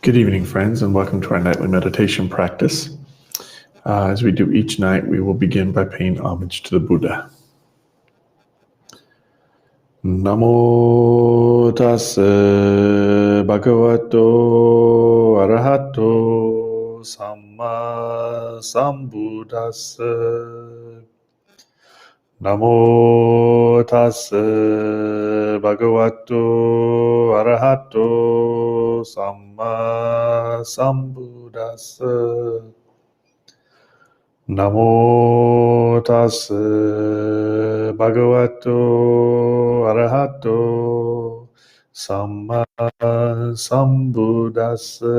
Good evening, friends, and welcome to our nightly meditation practice. As we do each night, we will begin by paying homage to the Buddha. Namo tassa bhagavato arahato samma sambuddhassa. Namo tassa bhagavato arahato samma sambuddhassa. Namo tassa bhagavato arahato samma sambuddhassa.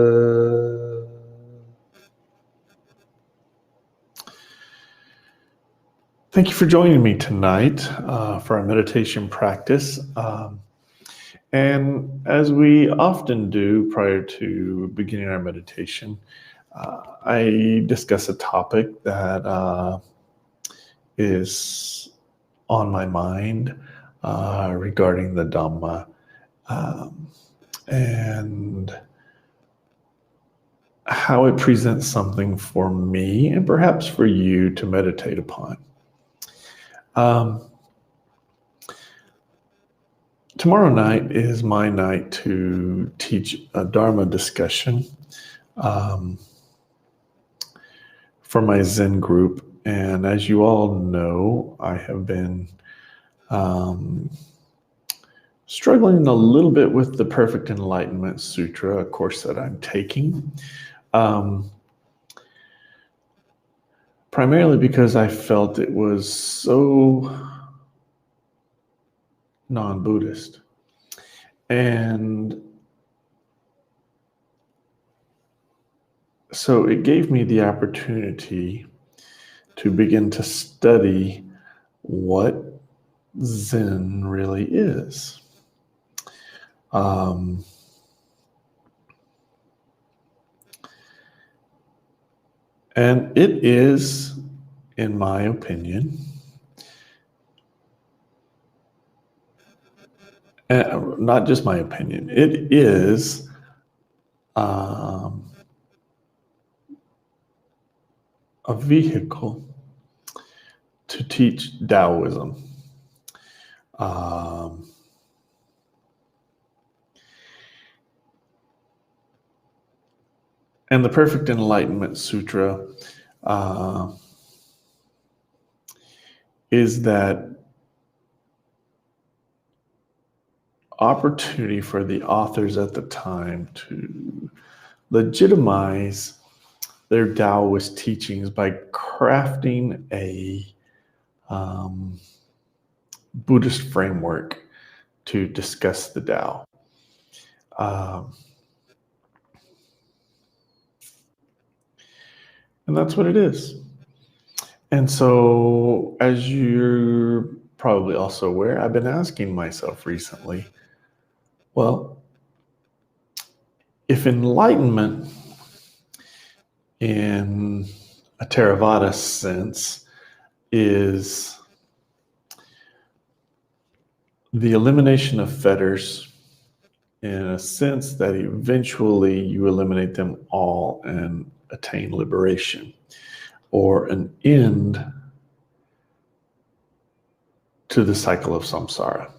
Thank you for joining me tonight for our meditation practice. And as we often do prior to beginning our meditation, I discuss a topic that is on my mind regarding the Dhamma and how it presents something for me and perhaps for you to meditate upon. Tomorrow night is my night to teach a Dharma discussion for my Zen group. And as you all know, I have been struggling a little bit with the Perfect Enlightenment Sutra, a course that I'm taking. Primarily because I felt it was so non-Buddhist. And so it gave me the opportunity to begin to study what Zen really is. And it is, in my opinion, not just my opinion, it is a vehicle to teach Taoism. And the Perfect Enlightenment Sutra is that opportunity for the authors at the time to legitimize their Taoist teachings by crafting a Buddhist framework to discuss the Tao. And that's what it is. And so, as you're probably also aware, I've been asking myself recently, well, if enlightenment in a Theravada sense is the elimination of fetters in a sense that eventually you eliminate them all and attain liberation, or an end to the cycle of samsara.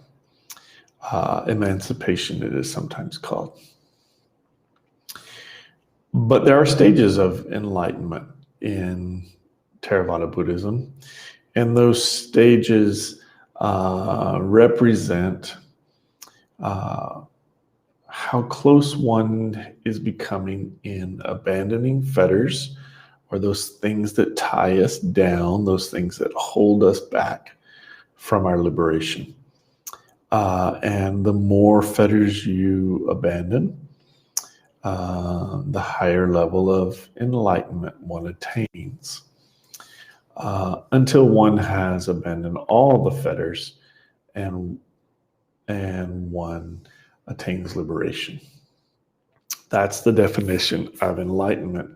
Emancipation, it is sometimes called. But there are stages of enlightenment in Theravada Buddhism, and those stages represent how close one is becoming in abandoning fetters, or those things that tie us down, those things that hold us back from our liberation. And the more fetters you abandon, the higher level of enlightenment one attains, until one has abandoned all the fetters and one attains liberation. That's the definition of enlightenment,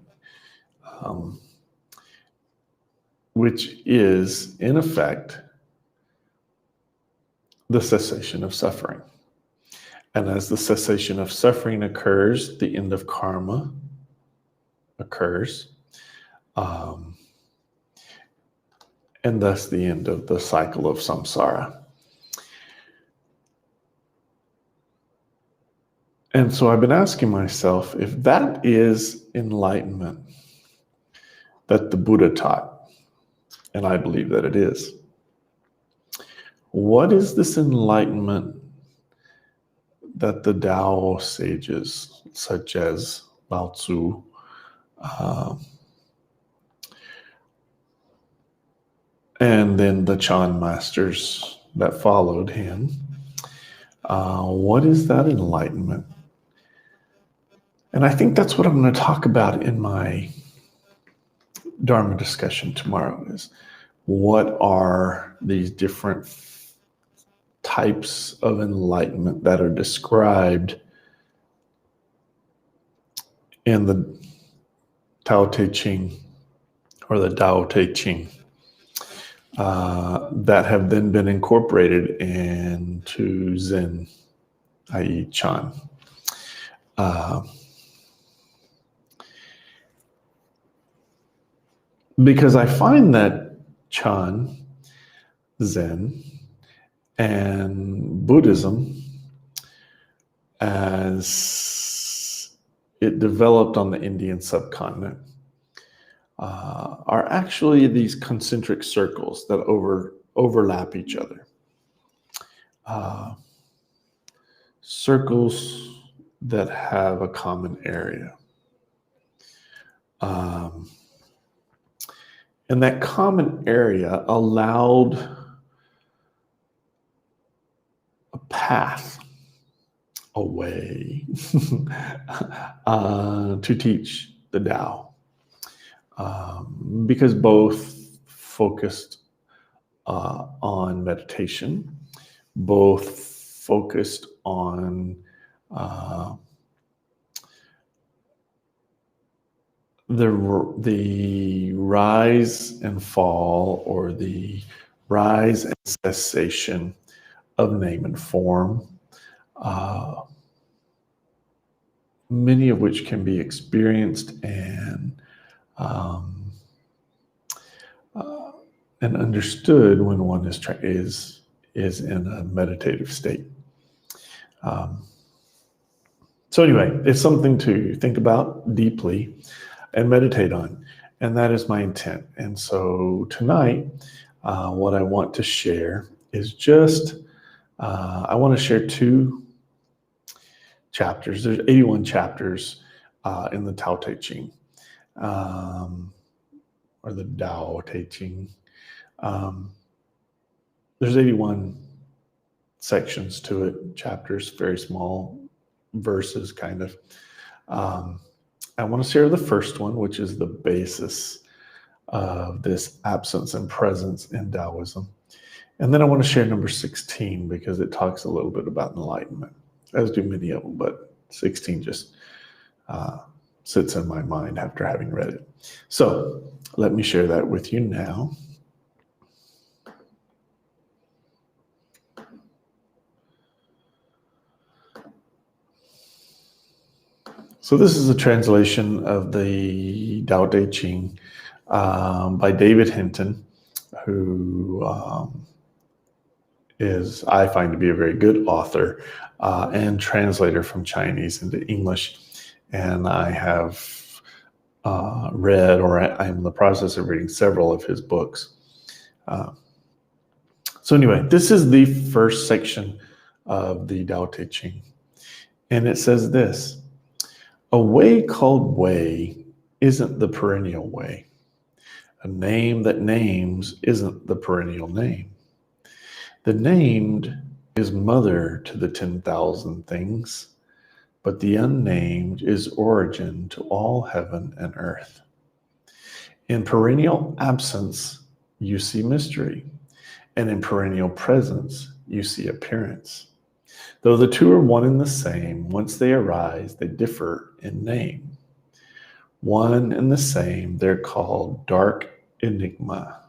which is, in effect, the cessation of suffering. And as the cessation of suffering occurs, the end of karma occurs. And thus the end of the cycle of samsara. And so I've been asking myself, if that is enlightenment that the Buddha taught, and I believe that it is, what is this enlightenment that the Tao sages, such as Lao Tzu, and then the Chan masters that followed him, what is that enlightenment? And I think that's what I'm going to talk about in my Dharma discussion tomorrow, is what are these different types of enlightenment that are described in the Tao Te Ching, or the Tao Te Ching, that have then been incorporated into Zen, i.e. Chan. Because I find that Chan, Zen, and Buddhism, as it developed on the Indian subcontinent, are actually these concentric circles that overlap each other. Circles that have a common area. And that common area allowed a path, a way to teach the Tao. Because both focused on meditation, both focused on the rise and fall, or the rise and cessation of name and form, many of which can be experienced and understood when one is in a meditative state. So anyway, it's something to think about deeply and meditate on, and that is my intent. And so tonight, what I want to share is just, I want to share 2 chapters. There's 81 chapters in the Tao Te Ching, or the Tao Te Ching. There's 81 sections to it, chapters, very small verses, kind of. I want to share the first one, which is the basis of this absence and presence in Taoism. And then I want to share number 16, because it talks a little bit about enlightenment, as do many of them, but 16 just sits in my mind after having read it. So let me share that with you now. So this is a translation of the Tao Te Ching by David Hinton, who is, I find, to be a very good author and translator from Chinese into English. And I have read, or I'm in the process of reading, several of his books. So anyway, this is the first section of the Tao Te Ching. And it says this: a way called way isn't the perennial way. A name that names isn't the perennial name. The named is mother to the 10,000 things, but the unnamed is origin to all heaven and earth. In perennial absence, you see mystery, and in perennial presence, you see appearance. Though the two are one and the same, once they arise, they differ in name. One and the same, they're called dark enigma.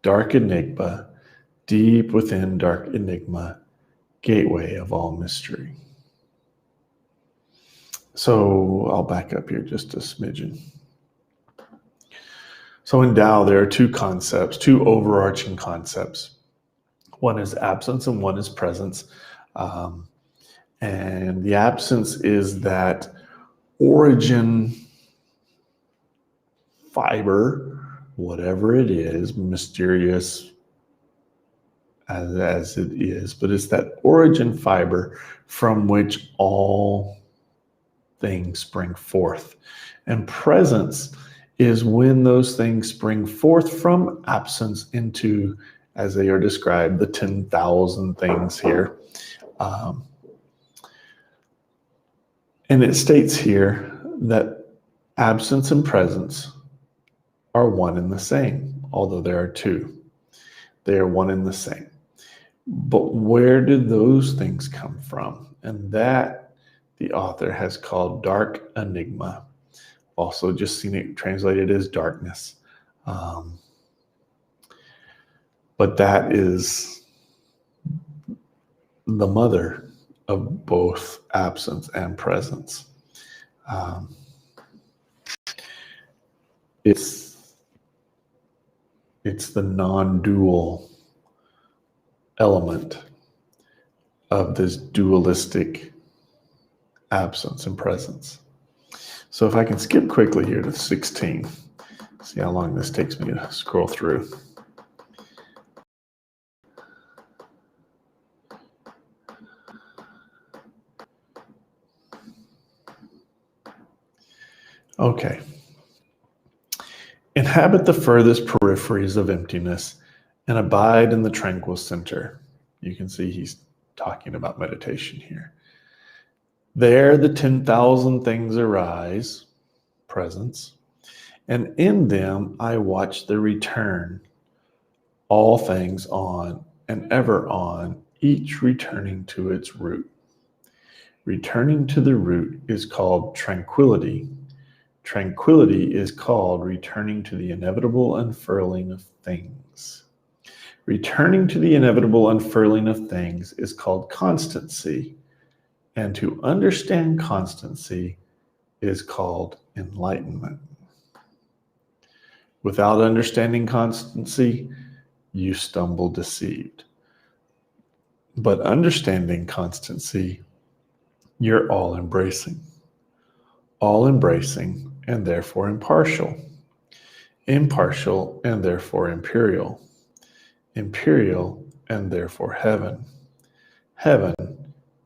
Dark enigma, deep within dark enigma, gateway of all mystery. So I'll back up here just a smidgen. So in Tao, there are two concepts, two overarching concepts. One is absence and one is presence. And the absence is that origin fiber, whatever it is, mysterious as it is, but it's that origin fiber from which all things spring forth. And presence is when those things spring forth from absence into, as they are described, the 10,000 things here. And it states here that absence and presence are one and the same, although there are two. They are one and the same. But where did those things come from? And that the author has called dark enigma. Also just seen it translated as darkness. But that is the mother of both absence and presence. It's the non-dual element of this dualistic absence and presence. So if I can skip quickly here to 16, see how long this takes me to scroll through. Okay. Inhabit the furthest peripheries of emptiness and abide in the tranquil center. You can see he's talking about meditation here. There the 10,000 things arise, presence, and in them I watch the return, all things on and ever on, each returning to its root. Returning to the root is called tranquility. Tranquility is called returning to the inevitable unfurling of things. Returning to the inevitable unfurling of things is called constancy, and to understand constancy is called enlightenment. Without understanding constancy, you stumble deceived. But understanding constancy, you're all embracing and therefore impartial and therefore imperial and therefore heaven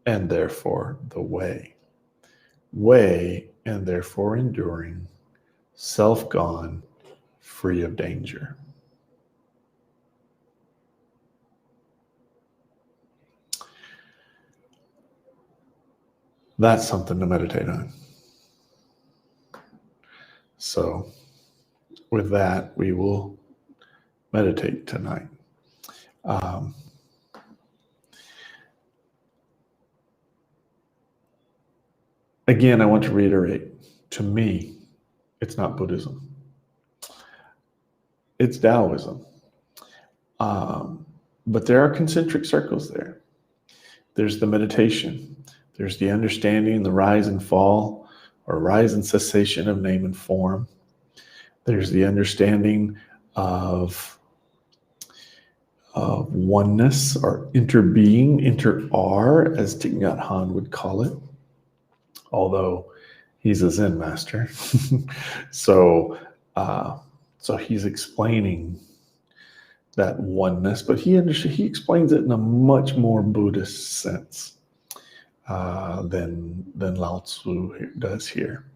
and therefore the way and therefore enduring, self-gone, free of danger. That's something to meditate on. So with that, we will meditate tonight. Again, I want to reiterate, to me, it's not Buddhism. It's Taoism. But there are concentric circles there. There's the meditation. There's the understanding, the rise and fall, or rise and cessation of name and form. There's the understanding of oneness, or interbeing, inter-are, as Thich Nhat Hanh would call it, although he's a Zen master. So he's explaining that oneness, but he explains it in a much more Buddhist sense than Lao Tzu does here.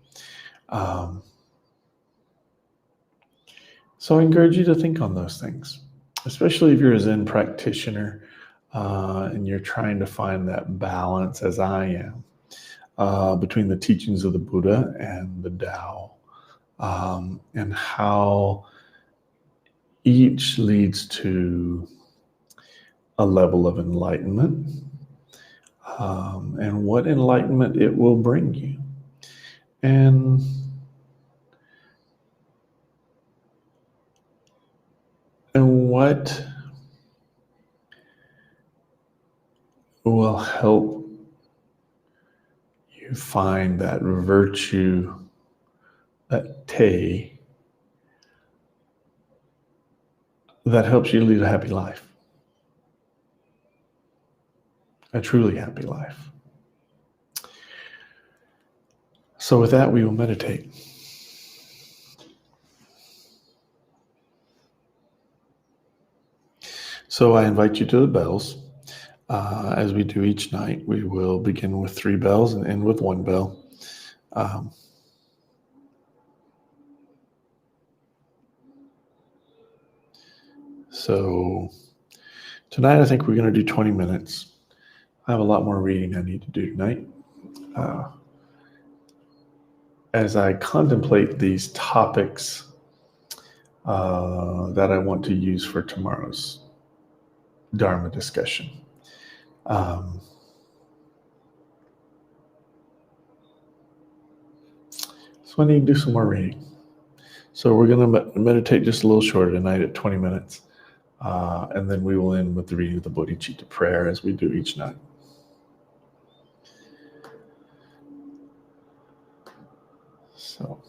So I encourage you to think on those things, especially if you're a Zen practitioner and you're trying to find that balance, as I am, between the teachings of the Buddha and the Tao, and how each leads to a level of enlightenment, and what enlightenment it will bring you. And what will help you find that virtue, that te, that helps you lead a happy life, a truly happy life. So with that, we will meditate. So I invite you to the bells. As we do each night, we will begin with 3 bells and end with 1 bell. So tonight, I think we're going to do 20 minutes. I have a lot more reading I need to do tonight. As I contemplate these topics that I want to use for tomorrow's Dharma discussion. So I need to do some more reading. So we're going to meditate just a little shorter tonight at 20 minutes. And then we will end with the reading of the Bodhicitta prayer as we do each night. So.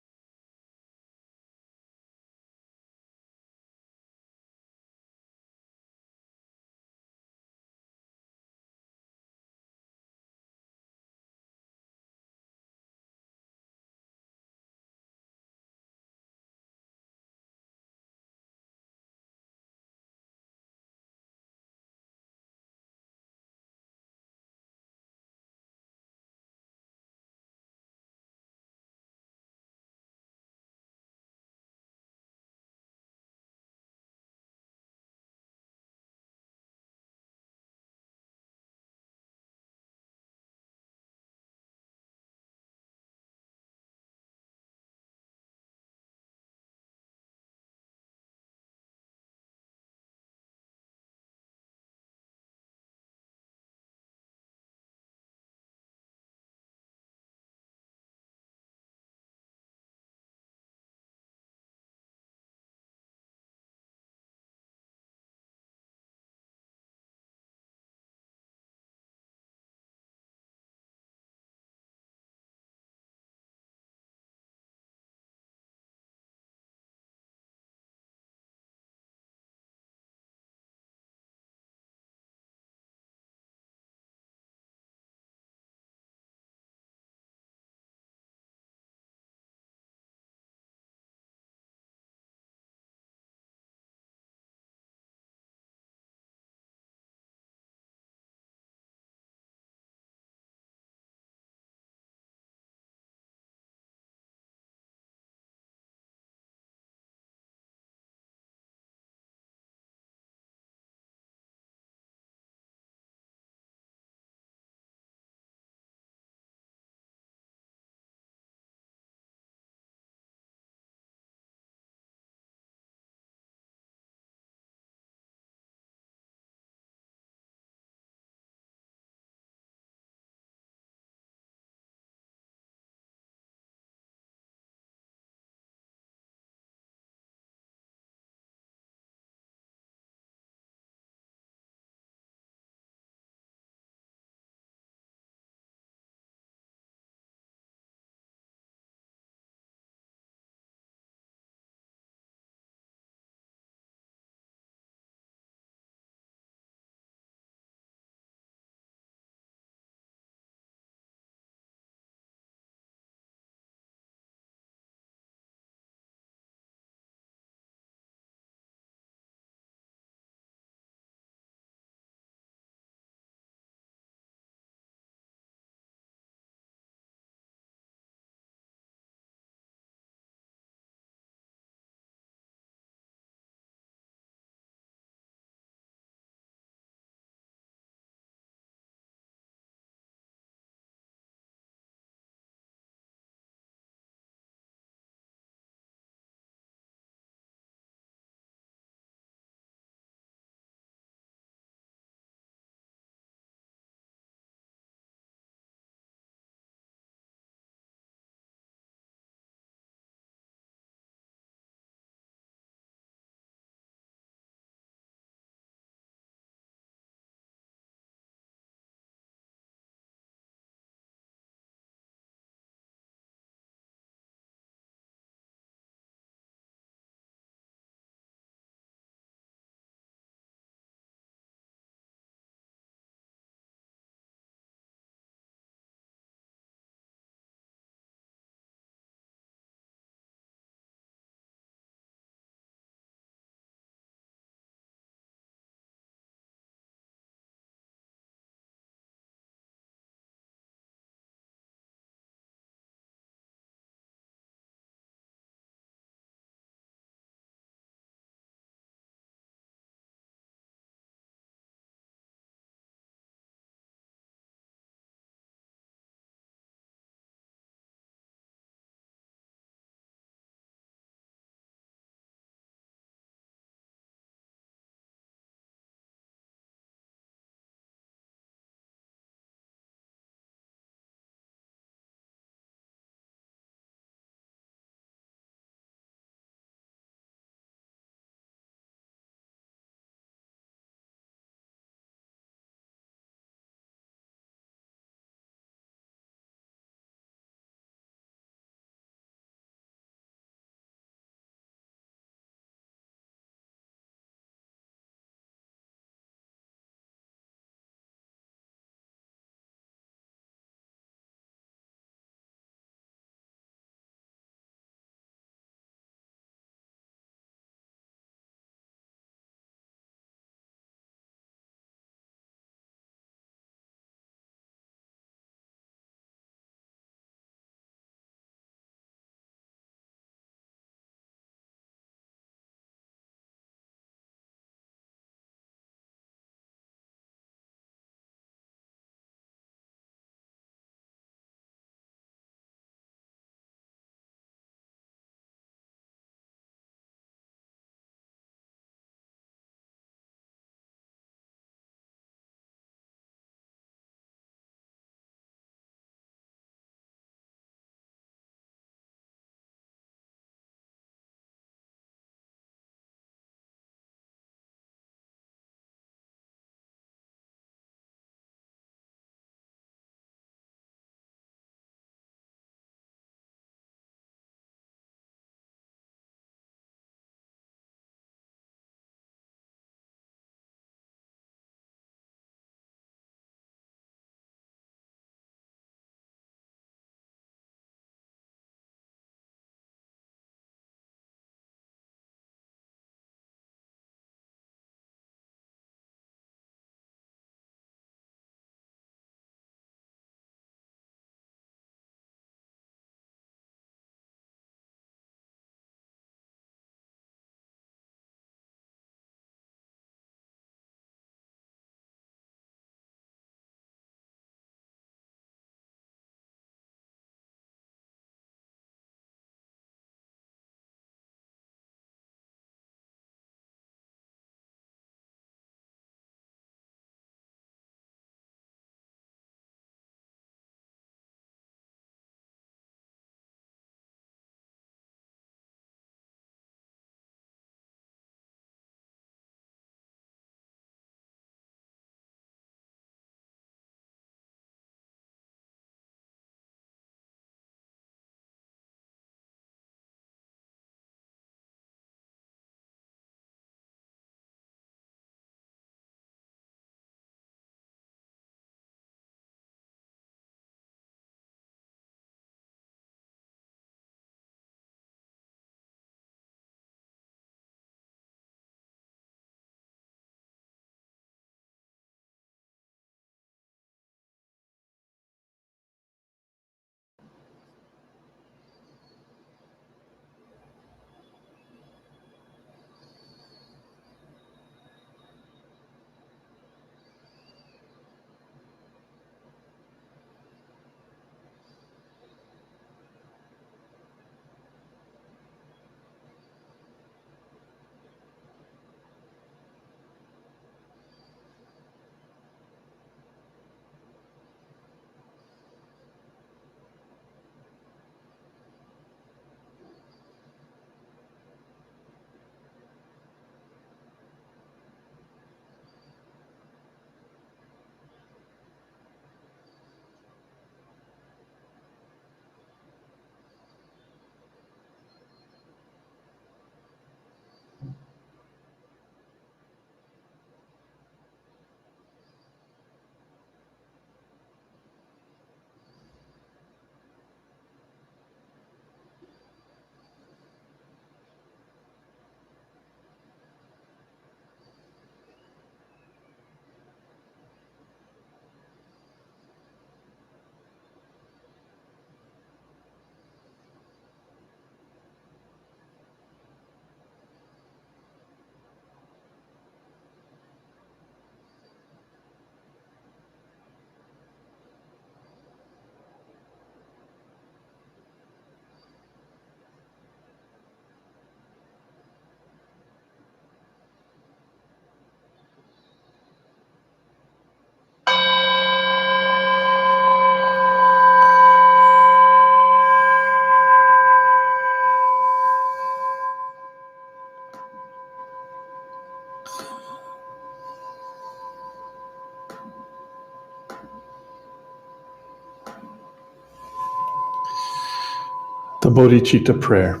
The Bodhicitta Prayer.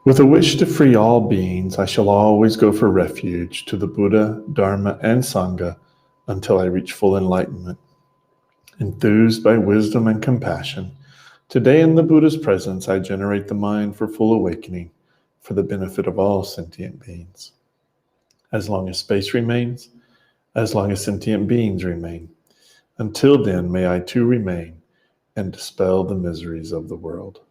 With a wish to free all beings, I shall always go for refuge to the Buddha, Dharma, and Sangha until I reach full enlightenment. Enthused by wisdom and compassion, today in the Buddha's presence, I generate the mind for full awakening for the benefit of all sentient beings. As long as space remains, as long as sentient beings remain, until then may I too remain and dispel the miseries of the world.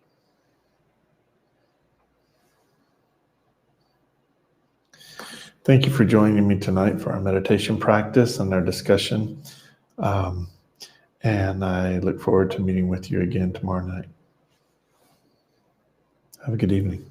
Thank you for joining me tonight for our meditation practice and our discussion. And I look forward to meeting with you again tomorrow night. Have a good evening.